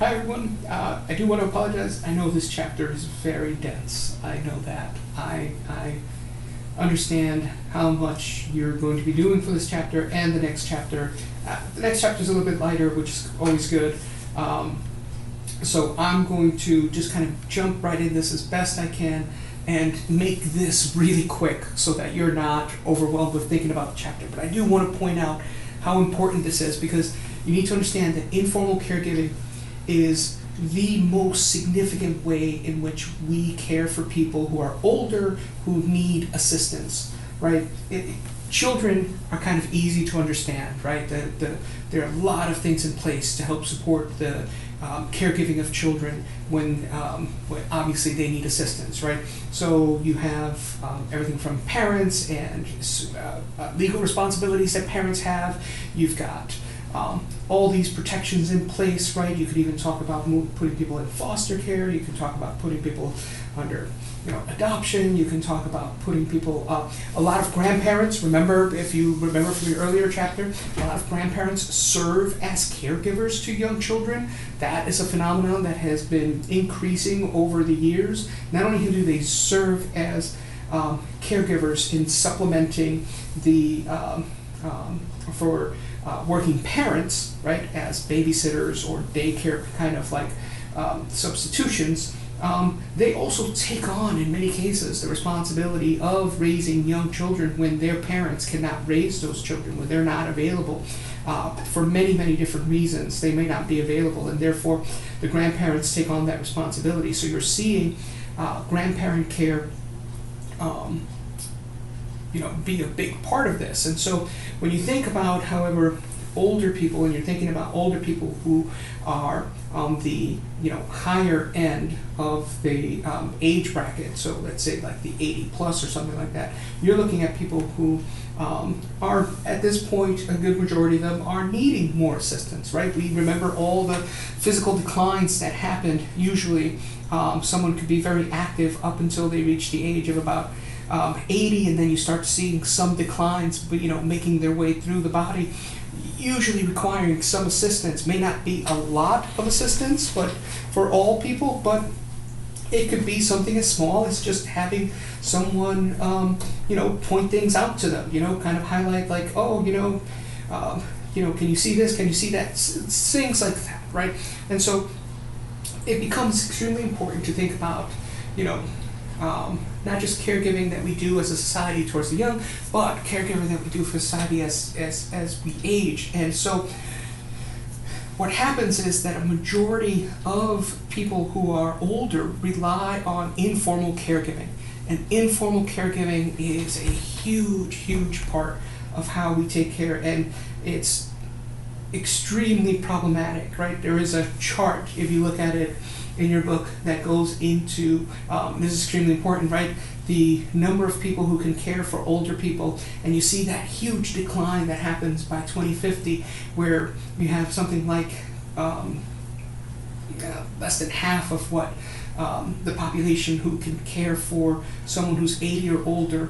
Hi everyone. I do want to apologize. I know this chapter is very dense. I know that. I understand how much you're going to be doing for this chapter and the next chapter. The next chapter is a little bit lighter, which is always good. So I'm going to just kind of jump right in this as best I can and make this really quick so that you're not overwhelmed with thinking about the chapter. But I do want to point out how important this is, because you need to understand that informal caregiving is the most significant way in which we care for people who are older, who need assistance, right? Children are kind of easy to understand, right? There are a lot of things in place to help support the caregiving of children when obviously they need assistance, right? So you have everything from parents and legal responsibilities that parents have. You've got all these protections in place, right? You could even talk about putting people in foster care. You can talk about putting people under adoption. You can talk about putting people a lot of grandparents, if you remember from your earlier chapter, a lot of grandparents serve as caregivers to young children. That is a phenomenon that has been increasing over the years. Not only do they serve as caregivers in supplementing the for working parents, right, as babysitters or daycare kind of like substitutions, they also take on, in many cases, the responsibility of raising young children when their parents cannot raise those children, when they're not available for many, many different reasons. They may not be available, and therefore the grandparents take on that responsibility. So you're seeing grandparent care be a big part of this. And so when you think about, however, older people, and you're thinking about older people who are on the higher end of the age bracket, so let's say like the 80 plus or something like that, you're looking at people who are, at this point, a good majority of them are needing more assistance, right? We remember all the physical declines that happened. Usually someone could be very active up until they reach the age of about 80, and then you start seeing some declines, but making their way through the body, usually requiring some assistance. May not be a lot of assistance, but for all people, but it could be something as small as just having someone, point things out to them, kind of highlight like, can you see this? Can you see that? Things like that, right? And so it becomes extremely important to think about, not just caregiving that we do as a society towards the young, but caregiving that we do for society as we age. And so what happens is that a majority of people who are older rely on informal caregiving. And informal caregiving is a huge, huge part of how we take care, and it's extremely problematic, right? There is a chart, if you look at it in your book, that goes into, this is extremely important, right? The number of people who can care for older people, and you see that huge decline that happens by 2050, where you have something like less than half of what the population who can care for someone who's 80 or older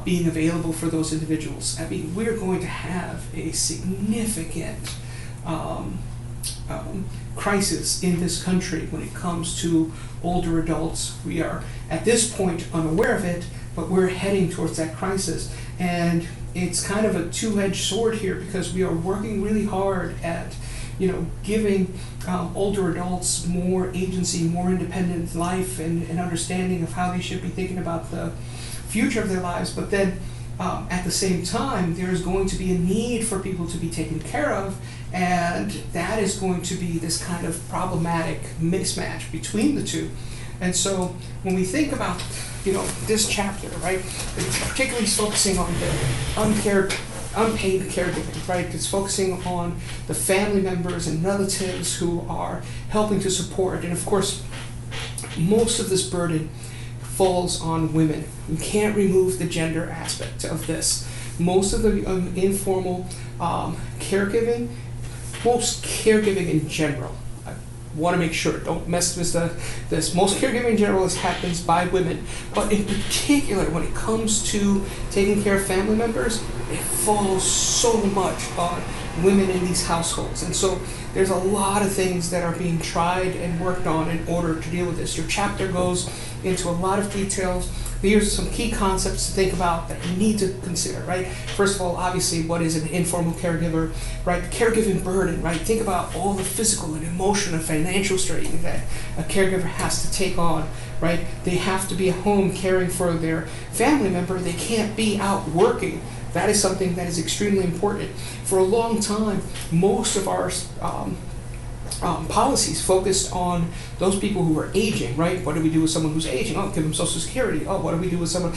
being available for those individuals. I mean, we're going to have a significant crisis in this country when it comes to older adults. We are at this point unaware of it, but we're heading towards that crisis. And it's kind of a two-edged sword here, because we are working really hard at giving older adults more agency, more independent life, and understanding of how they should be thinking about the future of their lives. But then at the same time, there is going to be a need for people to be taken care of, and that is going to be this kind of problematic mismatch between the two. And so when we think about this chapter, right, it's particularly focusing on the unpaid caregiving, right? It's focusing on the family members and relatives who are helping to support, and of course most of this burden falls on women. You can't remove the gender aspect of this. Most of the informal caregiving, most caregiving in general, want to make sure, don't mess with this. Most caregiving in general happens by women, but in particular, when it comes to taking care of family members, it falls so much on women in these households. And so there's a lot of things that are being tried and worked on in order to deal with this. Your chapter goes into a lot of details. Here's some key concepts to think about that you need to consider, right? First of all, obviously, what is an informal caregiver, right? Caregiving burden, right? Think about all the physical and emotional and financial strain that a caregiver has to take on, right? They have to be at home caring for their family member. They can't be out working. That is something that is extremely important. For a long time, most of our policies focused on those people who are aging, right? What do we do with someone who's aging? Oh, give them Social Security. Oh, what do we do with someone,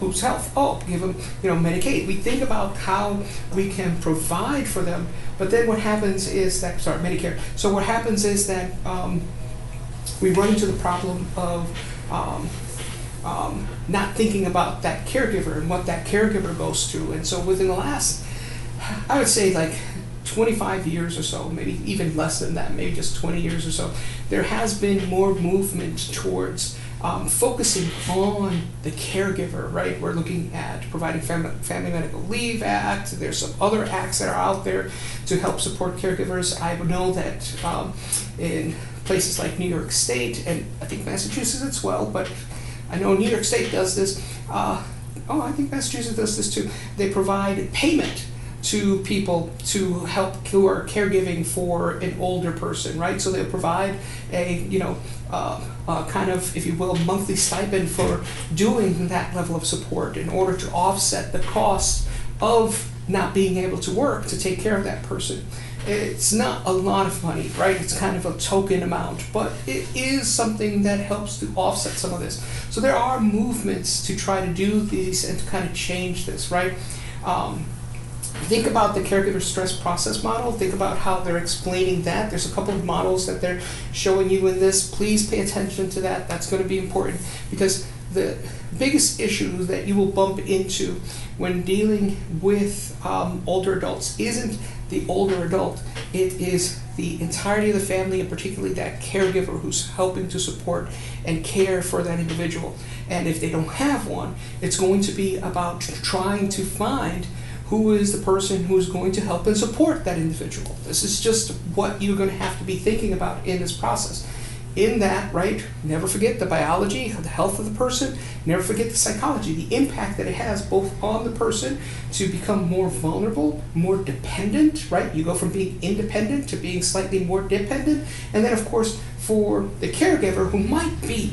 who's health? Oh, give them, Medicaid. We think about how we can provide for them, but then what happens is that, Medicare. So what happens is that we run into the problem of not thinking about that caregiver and what that caregiver goes through. And so within the last, I would say like 25 years or so, maybe even less than that, maybe just 20 years or so, there has been more movement towards focusing on the caregiver, right? We're looking at providing Family Medical Leave Act. There's some other acts that are out there to help support caregivers. I know that in places like New York State, and I think Massachusetts as well, but I know New York State does this. I think Massachusetts does this too. They provide payment to people to help who are caregiving for an older person, right? So they'll provide a, kind of, if you will, monthly stipend for doing that level of support in order to offset the cost of not being able to work to take care of that person. It's not a lot of money, right? It's kind of a token amount, but it is something that helps to offset some of this. So there are movements to try to do these and to kind of change this, right? Think about the caregiver stress process model. Think about how they're explaining that. There's a couple of models that they're showing you in this. Please pay attention to that. That's going to be important, because the biggest issue that you will bump into when dealing with older adults isn't the older adult. It is the entirety of the family, and particularly that caregiver who's helping to support and care for that individual. And if they don't have one, it's going to be about trying to find who is the person who is going to help and support that individual. This is just what you're going to have to be thinking about in this process. In that, right, never forget the biology, the health of the person, never forget the psychology, the impact that it has both on the person to become more vulnerable, more dependent, right? You go from being independent to being slightly more dependent. And then, of course, for the caregiver, who might be,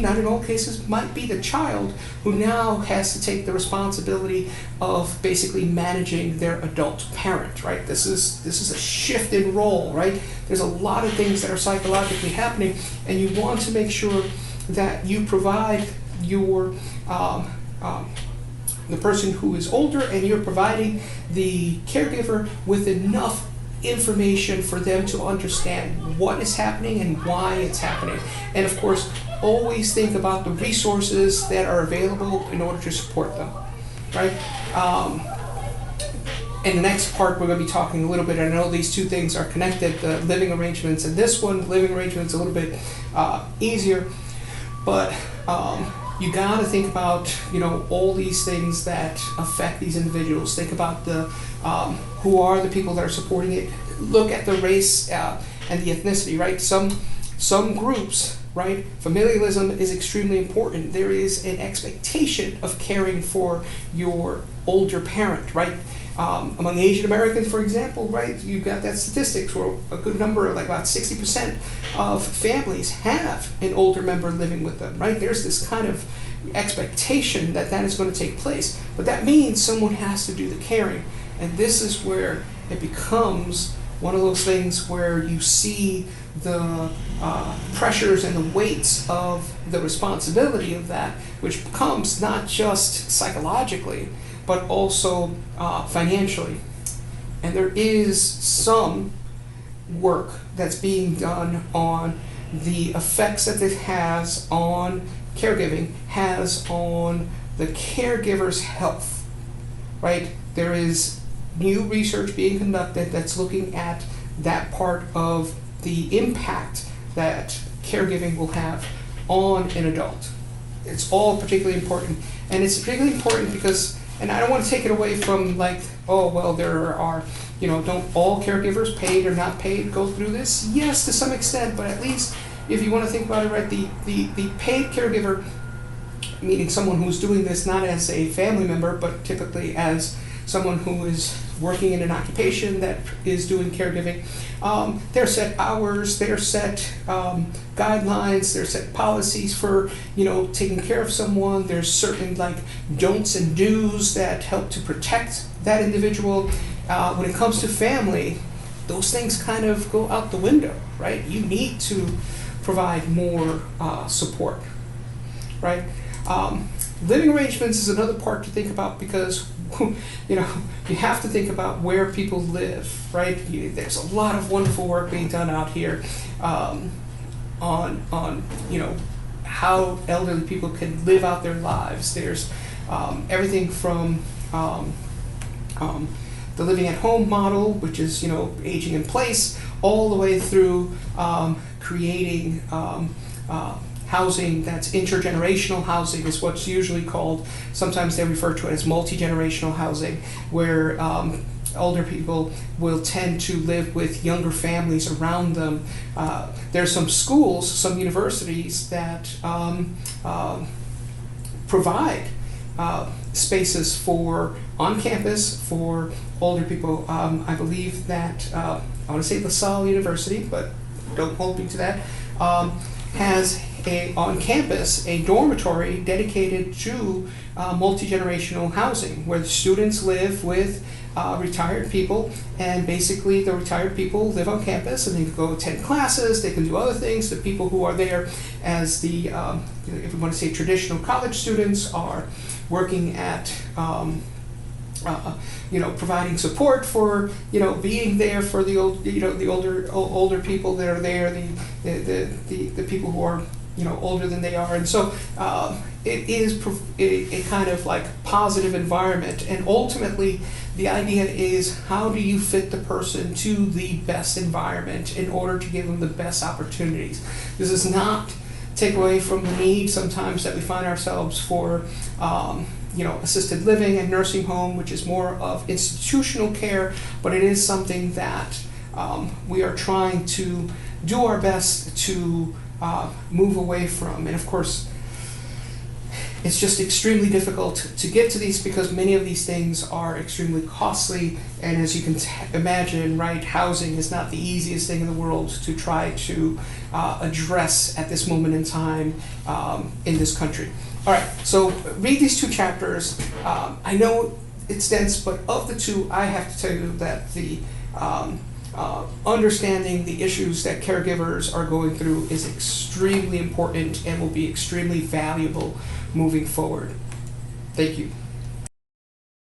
not in all cases, might be the child who now has to take the responsibility of basically managing their adult parent, right? This is a shift in role, right? There's a lot of things that are psychologically happening, and you want to make sure that you provide your the person who is older, and you're providing the caregiver with enough information for them to understand what is happening and why it's happening. And of course, always think about the resources that are available in order to support them, right? In the next part, we're going to be talking a little bit, I know these two things are connected, the living arrangements, and this one, living arrangements, a little bit easier, but you got to think about, all these things that affect these individuals. Think about the who are the people that are supporting it. Look at the race and the ethnicity, right? Some groups, right? Familialism is extremely important. There is an expectation of caring for your older parent, right? Among Asian Americans, for example, right, you've got that statistics where a good number, like about 60% of families have an older member living with them, right? There's this kind of expectation that is going to take place, but that means someone has to do the caring, and this is where it becomes one of those things where you see the pressures and the weights of the responsibility of that, which comes not just psychologically, but also financially. And there is some work that's being done on the effects that this has on caregiving, has on the caregiver's health, right? There is new research being conducted that's looking at that part of the impact that caregiving will have on an adult. It's all particularly important. And it's particularly important because, and I don't want to take it away from like, oh, well, there are, don't all caregivers, paid or not paid, go through this? Yes, to some extent, but at least if you want to think about it, right, the paid caregiver, meaning someone who's doing this not as a family member, but typically as someone who is working in an occupation that is doing caregiving. They're set hours, they're set guidelines, they're set policies for taking care of someone. There's certain like don'ts and do's that help to protect that individual. When it comes to family, those things kind of go out the window, right? You need to provide more support, right? Living arrangements is another part to think about because you have to think about where people live, right? There's a lot of wonderful work being done out here on how elderly people can live out their lives. There's everything from the living at home model, which is aging in place, all the way through creating housing that's intergenerational housing is what's usually called. Sometimes they refer to it as multi-generational housing, where older people will tend to live with younger families around them. There's some schools, some universities that provide spaces on campus for older people. I believe that, I want to say LaSalle University, but don't hold me to that, has on campus a dormitory dedicated to multi-generational housing, where the students live with retired people, and basically the retired people live on campus and they can go attend classes, they can do other things. The people who are there as the, if we want to say traditional college students, are working at providing support for, being there for the old, the older people that are there, the people who are, older than they are. And so it is a kind of like positive environment. And ultimately, the idea is, how do you fit the person to the best environment in order to give them the best opportunities? This is not take away from the need sometimes that we find ourselves for assisted living and nursing home, which is more of institutional care, but it is something that we are trying to do our best to move away from. And of course, it's just extremely difficult to get to these because many of these things are extremely costly, and as you can imagine, right, housing is not the easiest thing in the world to try to address at this moment in time in this country. All right, so read these two chapters. I know it's dense, but of the two, I have to tell you that the understanding the issues that caregivers are going through is extremely important and will be extremely valuable moving forward. Thank you.